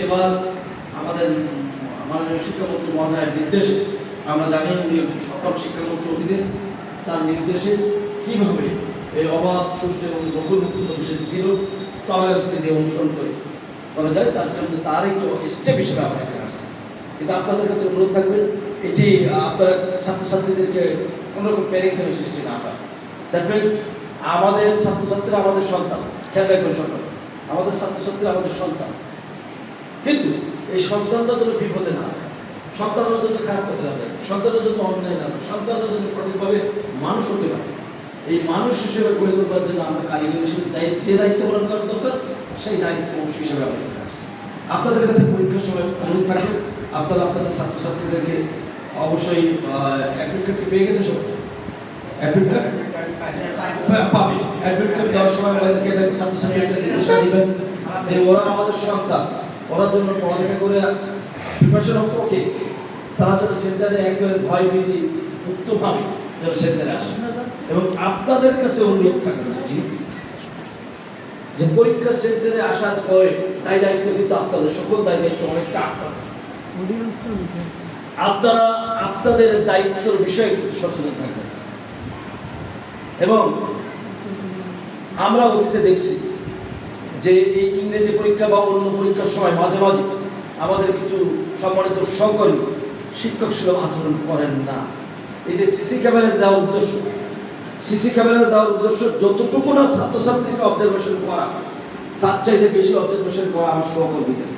এবার আমাদের মাননীয় শিক্ষামন্ত্রী মহোদয়ের নির্দেশে আমরা জানি উনি সপ্তম শিক্ষামন্ত্রী অধীনে তার নির্দেশে কিভাবে এই অবাধ সুষ্ঠু এবং দখলমুক্ত প্রতিষ্ঠান ছিল টলারেন্সকে যে অনুসরণ করা যায় তার জন্য তার একটু স্টেপ হিসেবে আমরা এখানে আসছি। কিন্তু আপনাদের কাছে অনুরোধ থাকবে এটি আপনারা ছাত্রছাত্রীদেরকে কোনোরকম প্যানিং সৃষ্টি না হয়। দ্যাট মিনস আমাদের ছাত্রছাত্রীরা আমাদের সন্তান, খেয়াল রাখবেন সন্তান, আমাদের ছাত্রছাত্রীরা আমাদের সন্তান, কিন্তু এই সন্তানরা যেন বিপদে না হয়, সন্তানরা জন্য খারাপ করতে না যায়, সন্তানরা জন্য অন্যায় না হয়, সন্তানরা জন্য সঠিকভাবে মানুষ হতে পারে। এই মানুষ হিসেবে গড়ে তোলবার জন্য আমরা কারিগরি হিসেবে যে দায়িত্ব পালন করার দরকার সেই দায়িত্ব অংশ হিসেবে আমরা এখানে আসছি। আপনাদের কাছে পরীক্ষার সময় অনুরোধ থাকবে আপনারা আপনাদের ছাত্রছাত্রীদেরকে অবশ্যই অ্যাডমিট কার্ডটি পেয়ে গেছে সবাই, অ্যাডমিট কার্ড পাবে। অ্যাডমিট কার্ড দেওয়ার সময় আমাদেরকে এটা ছাত্রছাত্রীদেরকে নির্দেশনা দিবেন যে ওরা আমাদের সন্তান, ওরার জন্য পড়ালেখা করে প্রিপারেশন অফ ওকে, তারা যেন সেন্টারে একেবারে ভয় ভীতি মুক্তভাবে যেন সেন্টারে আসে। এবং আপনাদের কাছে অনুরোধ থাকবে যে পরীক্ষা সেন্টারে আসার পরে দায়িত্ব কিন্তু আপনাদের, সকল দায়িত্ব অনেকটা আপনারা আপনাদের দায়িত্বের বিষয়ে সচেতন থাকবেন। এবং আমরা অতীতে দেখছি যে এই ইংরেজি পরীক্ষা বা অন্য পরীক্ষার সময় মাঝে মাঝে আমাদের কিছু সম্মানিত সহকর্মী শিক্ষক সুলভ আচরণ করেন না। এই যে সিসি ক্যামেরা দেওয়ার উদ্দেশ্য, সিসি ক্যামেরা দেওয়ার উদ্দেশ্য যতটুকু না ছাত্রছাত্রীকে অবজারভেশন করা, তার চাইতে বেশি অবজারভেশন করা আমার সহকর্মীদের।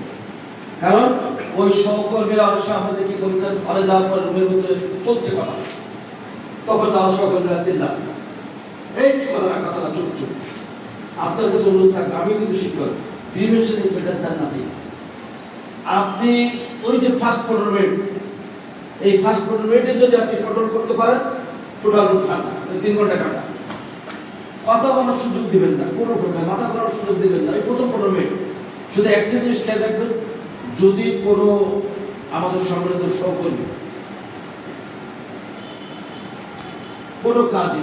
কারণ ওই সহকর্মীরা অবশ্য আমরা দেখি পরীক্ষার হলে যাওয়ার পর রুমের ভিতরে চলছে কথা, তখন আমার সহকর্মীরা চিন্তা এই কথাটা চুপ চুপ। আপনার কাছে অনুরোধ থাকবে, আমি কিন্তু শিক্ষক, prevention is better than nothing. আপনি ওই যে ফার্স্ট 15 মিনিট, এই ফার্স্ট 15 মিনিটে যদি আপনি কন্ট্রোল করতে পারেন, টোটাল রুট ঠান্ডা, 3 ঘন্টা ঠান্ডা। কথা বলার সুযোগ দিবেন না, কোনো প্রকার মাথা বলার সুযোগ দিবেন না। এই প্রথম 15 মিনিট শুধু একটা জিনিস খেয়াল রাখবেন, যদি কোনো আমাদের সম্মানিত সহকর্মী কোনো কাজে